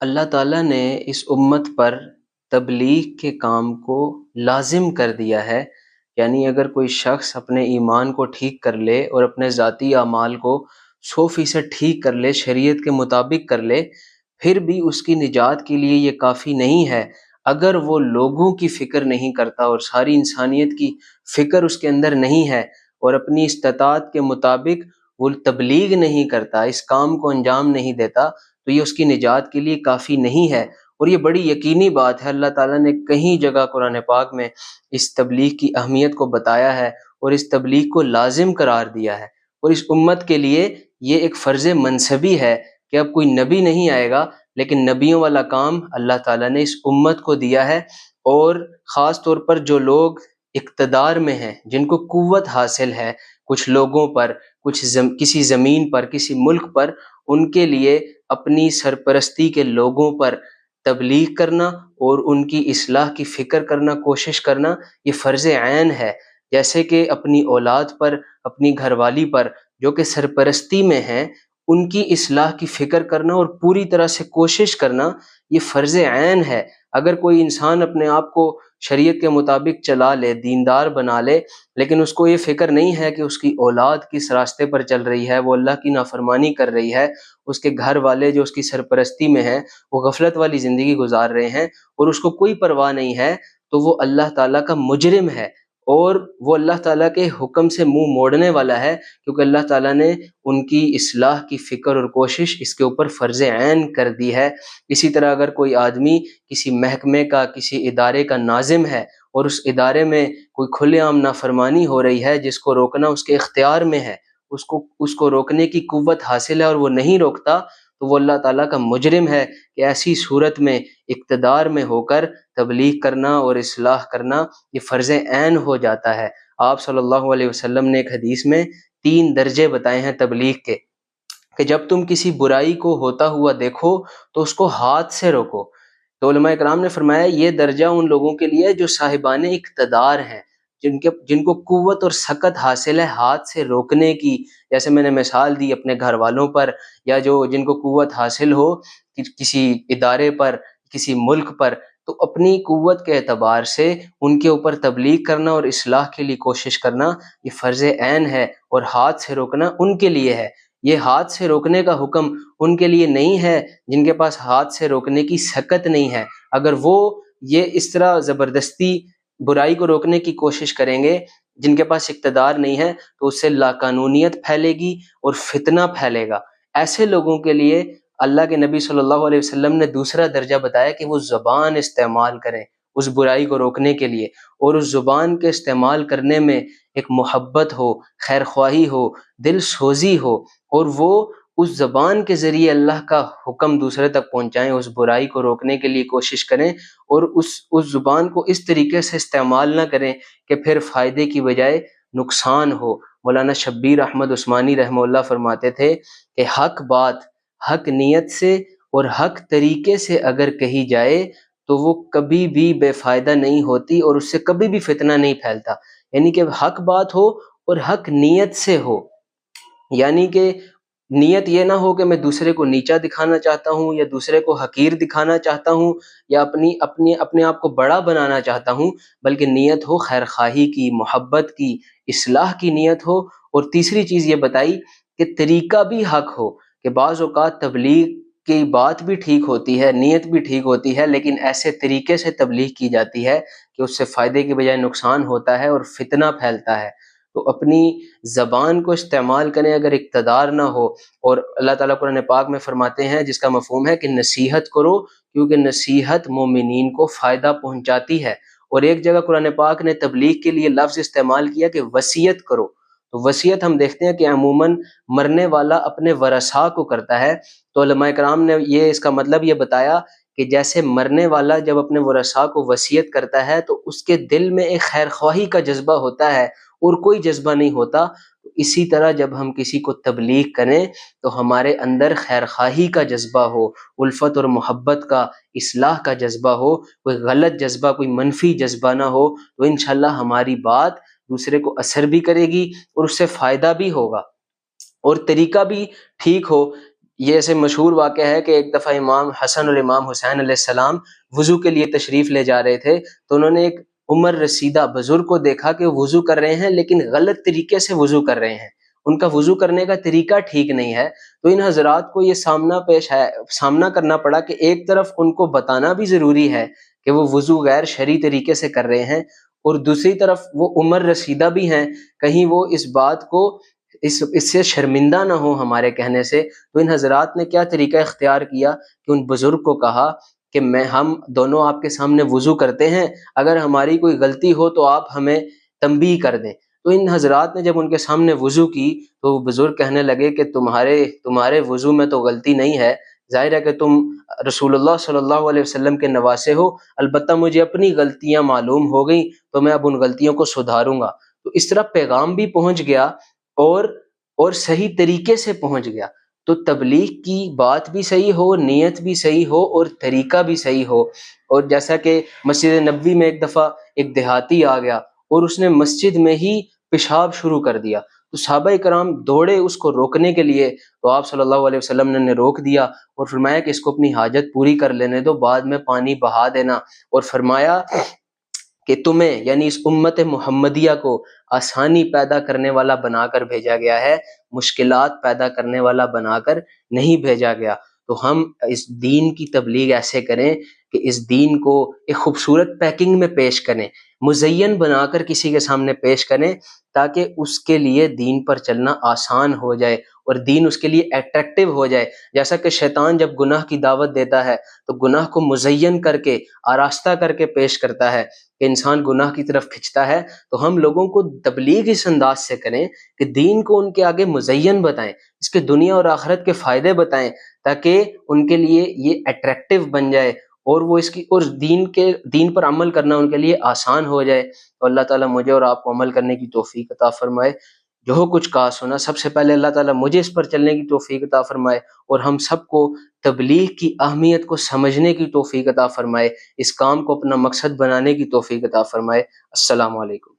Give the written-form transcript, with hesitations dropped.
اللہ تعالیٰ نے اس امت پر تبلیغ کے کام کو لازم کر دیا ہے۔ یعنی اگر کوئی شخص اپنے ایمان کو ٹھیک کر لے اور اپنے ذاتی اعمال کو 100% ٹھیک کر لے، شریعت کے مطابق کر لے، پھر بھی اس کی نجات کے لیے یہ کافی نہیں ہے اگر وہ لوگوں کی فکر نہیں کرتا اور ساری انسانیت کی فکر اس کے اندر نہیں ہے اور اپنی استطاعت کے مطابق وہ تبلیغ نہیں کرتا، اس کام کو انجام نہیں دیتا، تو یہ اس کی نجات کے لیے کافی نہیں ہے۔ اور یہ بڑی یقینی بات ہے، اللہ تعالیٰ نے کئی جگہ قرآن پاک میں اس تبلیغ کی اہمیت کو بتایا ہے اور اس تبلیغ کو لازم قرار دیا ہے، اور اس امت کے لیے یہ ایک فرض منصبی ہے کہ اب کوئی نبی نہیں آئے گا، لیکن نبیوں والا کام اللہ تعالیٰ نے اس امت کو دیا ہے۔ اور خاص طور پر جو لوگ اقتدار میں ہیں، جن کو قوت حاصل ہے کچھ لوگوں پر، کسی زمین پر، کسی ملک پر، ان کے لیے اپنی سرپرستی کے لوگوں پر تبلیغ کرنا اور ان کی اصلاح کی فکر کرنا، کوشش کرنا، یہ فرض عین ہے۔ جیسے کہ اپنی اولاد پر، اپنی گھر والی پر جو کہ سرپرستی میں ہیں، ان کی اصلاح کی فکر کرنا اور پوری طرح سے کوشش کرنا، یہ فرض عین ہے۔ اگر کوئی انسان اپنے آپ کو شریعت کے مطابق چلا لے، دیندار بنا لے، لیکن اس کو یہ فکر نہیں ہے کہ اس کی اولاد کس راستے پر چل رہی ہے، وہ اللہ کی نافرمانی کر رہی ہے، اس کے گھر والے جو اس کی سرپرستی میں ہیں وہ غفلت والی زندگی گزار رہے ہیں اور اس کو کوئی پرواہ نہیں ہے، تو وہ اللہ تعالیٰ کا مجرم ہے، اور وہ اللہ تعالیٰ کے حکم سے منہ موڑنے والا ہے، کیونکہ اللہ تعالیٰ نے ان کی اصلاح کی فکر اور کوشش اس کے اوپر فرض عین کر دی ہے۔ اسی طرح اگر کوئی آدمی کسی محکمے کا، کسی ادارے کا ناظم ہے اور اس ادارے میں کوئی کھلے عام نافرمانی ہو رہی ہے جس کو روکنا اس کے اختیار میں ہے، اس کو روکنے کی قوت حاصل ہے اور وہ نہیں روکتا، تو وہ اللہ تعالیٰ کا مجرم ہے کہ ایسی صورت میں اقتدار میں ہو کر تبلیغ کرنا اور اصلاح کرنا یہ فرض عین ہو جاتا ہے۔ آپ صلی اللہ علیہ وسلم نے ایک حدیث میں 3 درجے بتائے ہیں تبلیغ کے، کہ جب تم کسی برائی کو ہوتا ہوا دیکھو تو اس کو ہاتھ سے روکو۔ تو علماء اکرام نے فرمایا یہ درجہ ان لوگوں کے لیے جو صاحبان اقتدار ہیں، جن کو قوت اور سکت حاصل ہے ہاتھ سے روکنے کی، جیسے میں نے مثال دی اپنے گھر والوں پر، یا جن کو قوت حاصل ہو کسی ادارے پر، کسی ملک پر، تو اپنی قوت کے اعتبار سے ان کے اوپر تبلیغ کرنا اور اصلاح کے لیے کوشش کرنا یہ فرض عین ہے، اور ہاتھ سے روکنا ان کے لیے ہے۔ یہ ہاتھ سے روکنے کا حکم ان کے لیے نہیں ہے جن کے پاس ہاتھ سے روکنے کی سکت نہیں ہے۔ اگر وہ یہ اس طرح زبردستی برائی کو روکنے کی کوشش کریں گے، جن کے پاس اقتدار نہیں ہے، تو اس سے لاقانونیت پھیلے گی اور فتنہ پھیلے گا۔ ایسے لوگوں کے لیے اللہ کے نبی صلی اللہ علیہ وسلم نے دوسرا درجہ بتایا کہ وہ زبان استعمال کریں اس برائی کو روکنے کے لیے، اور اس زبان کے استعمال کرنے میں ایک محبت ہو، خیر خواہی ہو، دل سوزی ہو، اور وہ اس زبان کے ذریعے اللہ کا حکم دوسرے تک پہنچائیں، اس برائی کو روکنے کے لیے کوشش کریں، اور اس زبان کو اس طریقے سے استعمال نہ کریں کہ پھر فائدے کی بجائے نقصان ہو۔ مولانا شبیر احمد عثمانی رحمہ اللہ فرماتے تھے کہ حق بات حق نیت سے اور حق طریقے سے اگر کہی جائے تو وہ کبھی بھی بے فائدہ نہیں ہوتی اور اس سے کبھی بھی فتنہ نہیں پھیلتا۔ یعنی کہ حق بات ہو اور حق نیت سے ہو، یعنی کہ نیت یہ نہ ہو کہ میں دوسرے کو نیچا دکھانا چاہتا ہوں یا دوسرے کو حقیر دکھانا چاہتا ہوں یا اپنے آپ کو بڑا بنانا چاہتا ہوں، بلکہ نیت ہو خیر خواہی کی، محبت کی، اصلاح کی نیت ہو۔ اور تیسری چیز یہ بتائی کہ طریقہ بھی حق ہو، کہ بعض اوقات تبلیغ کی بات بھی ٹھیک ہوتی ہے، نیت بھی ٹھیک ہوتی ہے، لیکن ایسے طریقے سے تبلیغ کی جاتی ہے کہ اس سے فائدے کی بجائے نقصان ہوتا ہے اور فتنہ پھیلتا ہے۔ تو اپنی زبان کو استعمال کریں اگر اقتدار نہ ہو، اور اللہ تعالیٰ قرآن پاک میں فرماتے ہیں جس کا مفہوم ہے کہ نصیحت کرو، کیونکہ نصیحت مومنین کو فائدہ پہنچاتی ہے۔ اور ایک جگہ قرآن پاک نے تبلیغ کے لیے لفظ استعمال کیا کہ وصیت کرو۔ تو وصیت ہم دیکھتے ہیں کہ عموماً مرنے والا اپنے ورثاء کو کرتا ہے، تو علماء کرام نے اس کا مطلب یہ بتایا کہ جیسے مرنے والا جب اپنے ورثاء کو وصیت کرتا ہے تو اس کے دل میں ایک خیر خواہی کا جذبہ ہوتا ہے اور کوئی جذبہ نہیں ہوتا، اسی طرح جب ہم کسی کو تبلیغ کریں تو ہمارے اندر خیر خواہی کا جذبہ ہو، الفت اور محبت کا، اصلاح کا جذبہ ہو، کوئی غلط جذبہ، کوئی منفی جذبہ نہ ہو، تو انشاءاللہ ہماری بات دوسرے کو اثر بھی کرے گی اور اس سے فائدہ بھی ہوگا، اور طریقہ بھی ٹھیک ہو۔ یہ ایسے مشہور واقعہ ہے کہ ایک دفعہ امام حسن اور امام حسین علیہ السلام وضو کے لیے تشریف لے جا رہے تھے، تو انہوں نے ایک عمر رسیدہ بزرگ کو دیکھا کہ وہ وضو کر رہے ہیں لیکن غلط طریقے سے وضو کر رہے ہیں، ان کا وضو کرنے کا طریقہ ٹھیک نہیں ہے۔ تو ان حضرات کو یہ سامنا کرنا پڑا کہ ایک طرف ان کو بتانا بھی ضروری ہے کہ وہ وضو غیر شرعی طریقے سے کر رہے ہیں، اور دوسری طرف وہ عمر رسیدہ بھی ہیں، کہیں وہ اس بات کو اس سے شرمندہ نہ ہو ہمارے کہنے سے۔ تو ان حضرات نے کیا طریقہ اختیار کیا کہ ان بزرگ کو کہا کہ ہم دونوں آپ کے سامنے وضو کرتے ہیں، اگر ہماری کوئی غلطی ہو تو آپ ہمیں تنبیہ کر دیں۔ تو ان حضرات نے جب ان کے سامنے وضو کی تو وہ بزرگ کہنے لگے کہ تمہارے وضو میں تو غلطی نہیں ہے، ظاہر ہے کہ تم رسول اللہ صلی اللہ علیہ وسلم کے نواسے ہو، البتہ مجھے اپنی غلطیاں معلوم ہو گئیں تو میں اب ان غلطیوں کو سدھاروں گا۔ تو اس طرح پیغام بھی پہنچ گیا اور صحیح طریقے سے پہنچ گیا۔ تو تبلیغ کی بات بھی صحیح ہو، نیت بھی صحیح ہو اور طریقہ بھی صحیح ہو۔ اور جیسا کہ مسجد نبوی میں ایک دفعہ ایک دیہاتی آ گیا اور اس نے مسجد میں ہی پیشاب شروع کر دیا، تو صحابہ کرام دوڑے اس کو روکنے کے لیے، تو آپ صلی اللہ علیہ وسلم نے روک دیا اور فرمایا کہ اس کو اپنی حاجت پوری کر لینے دو، بعد میں پانی بہا دینا، اور فرمایا کہ تمہیں یعنی اس امت محمدیہ کو آسانی پیدا کرنے والا بنا کر بھیجا گیا ہے، مشکلات پیدا کرنے والا بنا کر نہیں بھیجا گیا۔ تو ہم اس دین کی تبلیغ ایسے کریں کہ اس دین کو ایک خوبصورت پیکنگ میں پیش کریں، مزین بنا کر کسی کے سامنے پیش کریں، تاکہ اس کے لیے دین پر چلنا آسان ہو جائے اور دین اس کے لیے اٹریکٹیو ہو جائے۔ جیسا کہ شیطان جب گناہ کی دعوت دیتا ہے تو گناہ کو مزین کر کے آراستہ کر کے پیش کرتا ہے کہ انسان گناہ کی طرف کھنچتا ہے، تو ہم لوگوں کو تبلیغ اس انداز سے کریں کہ دین کو ان کے آگے مزین بتائیں، اس کے دنیا اور آخرت کے فائدے بتائیں، تاکہ ان کے لیے یہ اٹریکٹیو بن جائے اور وہ اس کی اور دین پر عمل کرنا ان کے لیے آسان ہو جائے۔ تو اللہ تعالیٰ مجھے اور آپ کو عمل کرنے کی توفیق عطا فرمائے۔ جو کچھ کہا سنا، سب سے پہلے اللہ تعالیٰ مجھے اس پر چلنے کی توفیق عطا فرمائے، اور ہم سب کو تبلیغ کی اہمیت کو سمجھنے کی توفیق عطا فرمائے، اس کام کو اپنا مقصد بنانے کی توفیق عطا فرمائے۔ السلام علیکم۔